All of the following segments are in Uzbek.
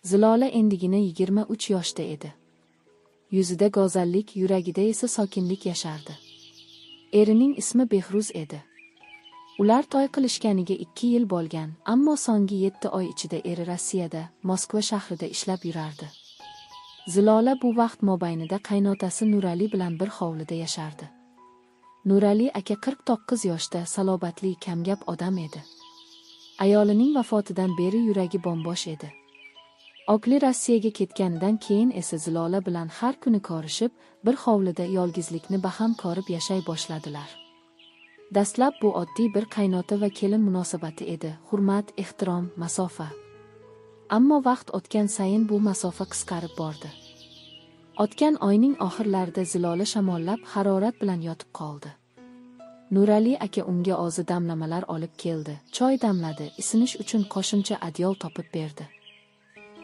Zilola endigina 23 yoshda edi. Yuzida go'zallik, yuragida esa sokinlik yashardi. Erining ismi Behruz edi. Ular to'y qilishganiga 2 yil bo'lgan, ammo so'nggi 7 oy ichida eri Rossiyada, Moskva shahrida ishlab yurardi. Zilola bu vaqt mobaynida qaynotasi Nurali bilan bir hovlida yashardi. Nurali aka 49 yoshda, salobatli, kamgap odam edi. Ayolining vafotidan beri yuragi bombosh edi. Oqli Rossiyaga ketganidan keyin esa Zilola bilan har kuni ko'rishib, bir hovlida yolg'izlikni baham ko'rib yashay boshladilar. Dastlab bu oddiy bir qaynota va kelin munosabati edi, hurmat, ehtirom, masofa. Ammo vaqt o'tgan sayin bu masofa qisqarib bordi. O'tgan oyning oxirlarida Zilola shamollab, harorat bilan yotib qoldi. Nurali aka unga ozi damlamalar olib keldi, choy damladi, isinish uchun qo'shimcha adyol topib berdi.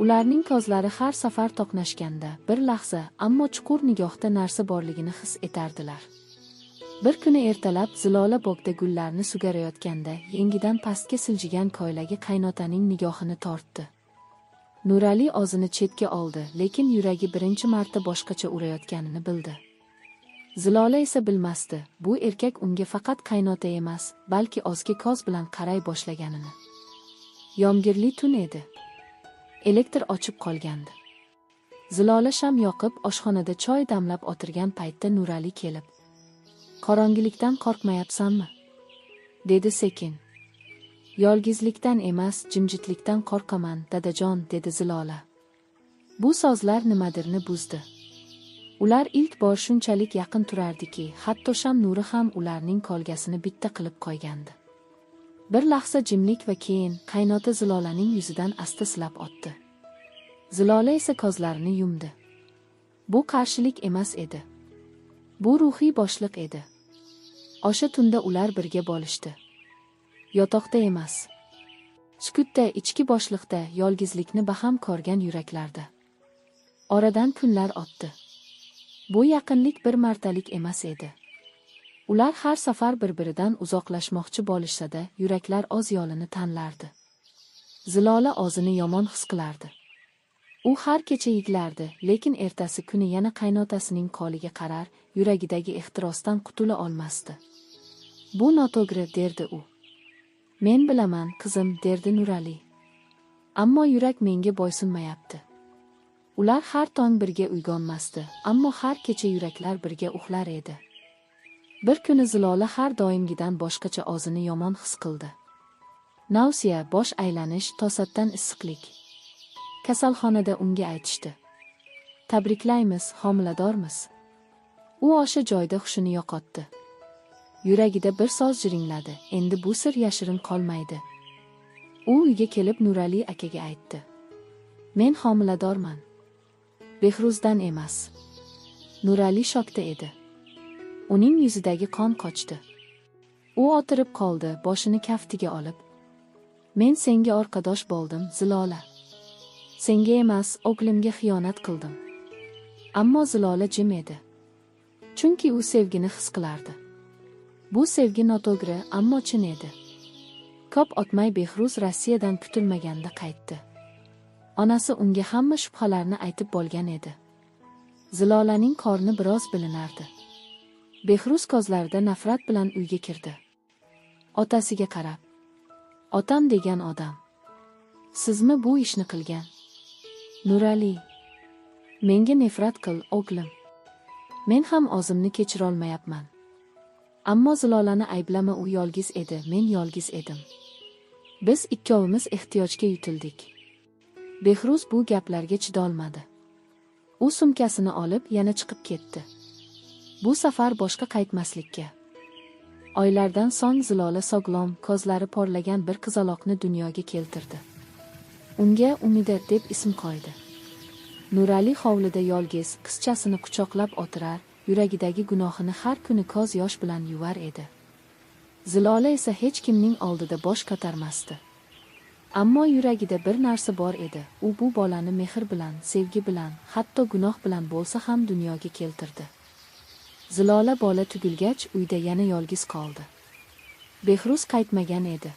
Ularning ko'zlari har safar to'qnashganda bir lahza, ammo chuqur nigohda narsa borligini his etardilar. Bir kuni ertalab Zilola bog'da gullarni sugarayotganda yengidan pastga siljigan ko'ylagi qaynotaning nigohini tortdi. Nurali o'zini chetga oldi, lekin yuragi birinchi marta boshqacha urayotganini bildi. Zilola esa bilmasdi, bu erkak unga faqat qaynota emas, balki o'zga ko'z bilan qaray boshlaganini. Yomg'irli tun edi. Elektr o'chib qolgandi. Zilola sham yoqib, oshxonada choy damlab o'tirgan paytda Nurali kelib, "Qorong'ilikdan qo'rqmayapsanmi?" dedi sekin. "Yolg'izlikdan emas, jimjitlikdan qo'rqaman, dadajon", dedi Zilola. Bu so'zlar nimadirni buzdi. Ular ilk bor shunchalik yaqin turardiki, hatto sham nuri ham ularning kolgasini bitta qilib qo'ygandi. Bir lahza jimlik va keyin qaynota Zilolaning yuzidan asta silab o'tdi. Zilola esa ko'zlarini yumdi. Bu qarshilik emas edi. Bu ruhiy boshliq edi. O'sha tunda ular birga bo'lishdi. Yotoqda emas, sukutda, ichki boshliqda, yolg'izlikni baham ko'rgan yuraklarda. Oradan kunlar o'tdi. Bu yaqinlik bir martalik emas edi. Ular har safar bir-biridan uzoqlashmoqchi bo'lishsa-da, yuraklar o'z yo'lini tanlardi. Zilola o'zini yomon his qilardi. U har kecha yig'lardi, lekin ertasi kuni yana qaynotasining qo'liga qarar, yuragidagi ehtirosdan qutula olmasdi. "Bu noto'g'ri", derdi u. "Men bilaman, qizim", derdi Nurali. "Ammo yurak menga bo'ysunmayapti". Ular har tong birga uyg'onmasdi, ammo har kecha yuraklar birga uxlar edi. Bir kuni Zilola har doimgidan boshqacha o'zini yomon his qildi. Navsiya, bosh aylanish, to'satdan issiqlik. Kasalxonada unga aytishdi. "Tabriklaymiz, homiladormiz". U o'sha joyda hushini yo'qotdi. Yuragida bir so'z jiringladi, endi bu sir yashirin qolmaydi. U uyga kelib Nurali akaga aytdi. "Men homiladorman. Behruzdan emas". Nurali shokda edi. Uning yuzidagi qon qochdi. U o'tirib qoldi, boshini kaftiga olib. "Men senga orqadosh bo'ldim, Zilola. Senga emas, o'g'limga xiyonat qildim". Ammo Zilola jim edi. Chunki u sevgini his qilardi. Bu sevgi noto'g'ri, ammo chin edi. Ko'p o'tmay Behruz Rossiyadan kutilmaganda qaytdi. Onasi unga hamma shubhalarni aytib bo'lgan edi. Zilolaning qorni biroz bilinardi. Behruz ko'zlarida nafrat bilan uyga kirdi. Otasiga qarab, "Otam degan odam. Sizmi bu ishni qilgan?" "Nurali, menga nafrat qil, o'g'lim. Men ham o'zimni kechirolmayapman. Ammo Zilolani ayblama, u yolg'iz edi, men yolg'iz edim. Biz ikkovimiz ehtiyojga yutildik". Behruz bu gaplarga chidolmadi. U sumkasini olib yana chiqib ketdi. Bu safar boshqa qaytmaslikka. Oylardan so'ng Zilola sog'lom, ko'zlari porlagan bir qizaloqni dunyoga keltirdi. Unga Umida deb ism qo'ydi. Nurali hovlida yolg'iz qizchasini quchoqlab o'tirar, yuragidagi gunohini har kuni ko'z yosh bilan yuvar edi. Zilola esa hech kimning oldida bosh ko'tarmasdi. Ammo yuragida bir narsa bor edi. U bu bolani mehr bilan, sevgi bilan, hatto gunoh bilan bo'lsa ham dunyoga keltirdi. Zilola bola tugilgach uyda yana yolg'iz qoldi. Behruz qaytmagan edi.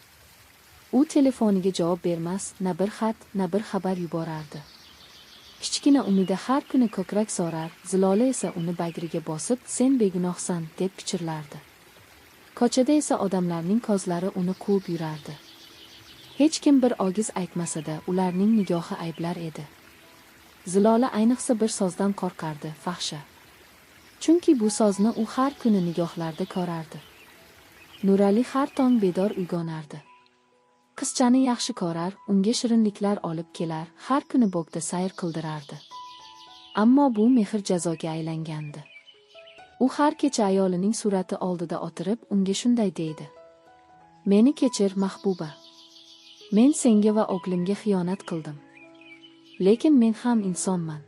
U telefoniga javob bermas, na bir xat, na bir xabar yuborardi. Kichkina Umida har kuni ko'krak so'rar, Zilola esa uni bagriga bosib, "Sen begunohsan" deb pichirlardi. Ko'chada esa odamlarning ko'zlari uni quvib yurardi. Hech kim bir ogiz aytmasa-da, ularning nigohi ayblar edi. Zilola ayniqsa bir sozdan qo'rqardi, fahsha. Chunki bu sozni u har kuni nigohlarda ko'rardi. Nurali har tong bedor uyg'onardi. Qizchani yaxshi ko'rar, unga shirinliklar olib kelar, har kuni bog'da sayr qildirardi. Ammo bu mehr jazoga aylangandi. U har kecha ayolining surati oldida o'tirib, unga shunday deydi: "Meni kechir, Mahbuba. Men senga va o'g'limga xiyonat qildim. Lekin men ham insonman.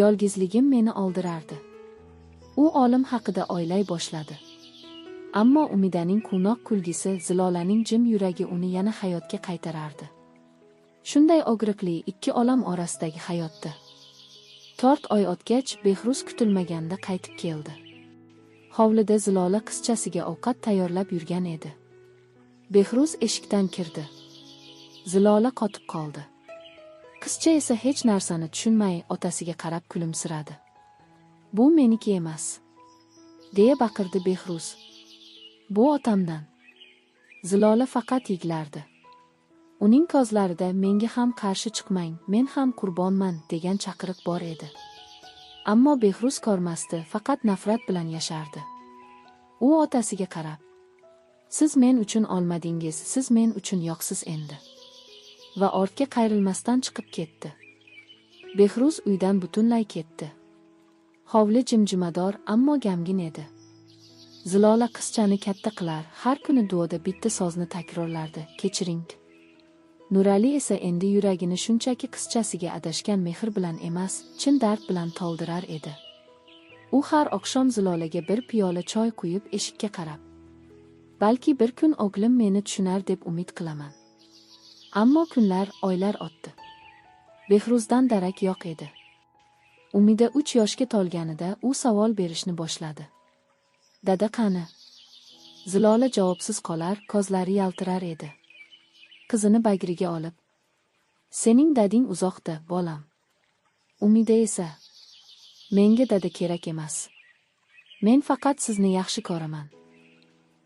Yolg'izligim meni oldirardi." U olim haqida o'ylay boshladi. Ammo Umidaning quvnoq kulgisi, Zilolaning jim yuragi uni yana hayotga qaytarardi. Shunday og'riqli ikki olam orasidagi hayotda 4 oy o'tgach, Behruz kutilmaganda qaytib keldi. Hovlida Zilola qizchasiga ovqat tayyorlab yurgan edi. Behruz eshikdan kirdi. Zilola qotib qoldi. Qizcha esa hech narsani tushunmay otasiga qarab kulimsiradi. "Bu meniki emas", deya baqirdi Behruz. "Bu otamdan." Zilola faqat yiglardi. Uning ko'zlarida "Menga ham qarshi chiqmang, men ham qurbonman" degan chaqiriq bor edi. Ammo Behruz ko'rmasdi, faqat nafrat bilan yashardi. U otasiga qarab: "Siz men uchun olmadingiz, siz men uchun yo'qsiz endi." Va ortga qayrilmasdan chiqib ketdi. Behruz uydan butunlay ketdi. Hovli jimjimador, ammo gamgin edi. Zilola qizchani katta qilar, har kuni duoda bitta so'zni takrorlardi: "Kechiring." Nurali esa endi yuragini shunchaki qizchasiga adashgan mehr bilan emas, chin dard bilan to'ldirar edi. U har oqshom Zilolaga bir piyola choy quyib eshikka qarab: "Balki bir kun o'g'lim meni tushunar deb umid qilaman." Ammo kunlar, oylar o'tdi. Behruzdan darak yo'q edi. Umida 3 yoshga to'lganida u savol berishni boshladi. "Dada qani?" Zilola javobsiz qolar, ko'zlari yaltirar edi. Qizini bagriga olib: "Sening dading uzoqda, bolam." Umida esa: "Menga dada kerak emas. Men faqat sizni yaxshi ko'raman."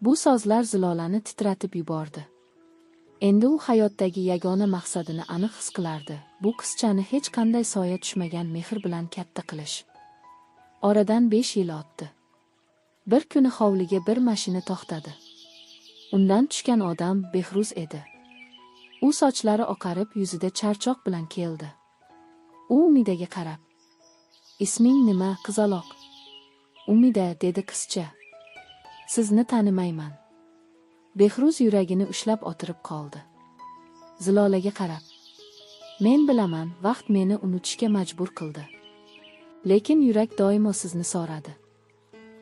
Bu so'zlar Zilolani titratib yubordi. Endi u hayotdagi yagona maqsadini aniq his qilardi: bu qizchani hech qanday soya tushmagan mehr bilan katta qilish. Oradan 5 yil o'tdi. Bir kuni hovliga bir mashina to'xtadi. Undan tushgan odam Behruz edi. U sochlari oqarib, yuzida charchoq bilan keldi. U Umidaga qarab: "Isming nima, qizaloq?" "Umida", dedi qizcha. "Sizni tanimayman." Behruz yuragini ushlab o'tirib qoldi. Zilolaga qarab: "Men bilaman, vaqt meni unutishga majbur qildi. Lekin yurak doimo sizni so'radi.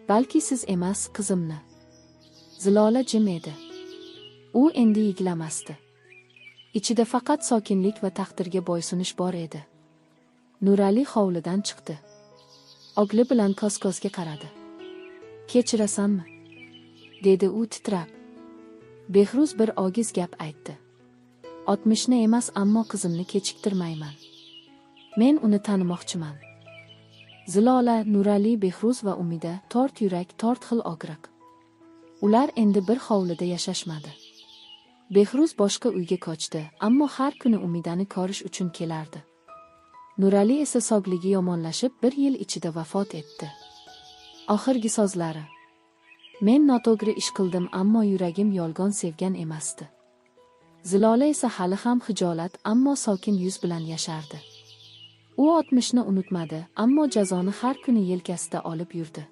Balki siz emas, qizimni." Zilola jim edi. U endi yiglamasdi. Ichida faqat sokinlik va taqdirga bo'ysunish bor edi. Nurali hovlidan chiqdi. O'g'li bilan ko'z-ko'zga qaradi. "Kechirasanmi?" dedi u titrab. Behruz bir ogiz gap aytdi. 60ni emas, ammo qizimni kechiktirmayman. Men uni tanimoqchiman." Zilola, Nurali, Behruz va Umida 4 yurak, 4 xil og'riq. Ular endi bir hovlida yashashmadi. Behruz boshqa uyga ko'chdi, ammo har kuni Umidani ko'rish uchun kelardi. Nurali esa sog'ligi yomonlashib 1 yil ichida vafot etdi. Oxirgi so'zlari: "Men noto'g'ri ish qildim, ammo yuragim yolg'on sevgan emasdi." Zilola esa hali ham hijolat, ammo sokin yuz bilan yashardi. U 60ni unutmadi, ammo jazoni har kuni yelkasida olib yurdi.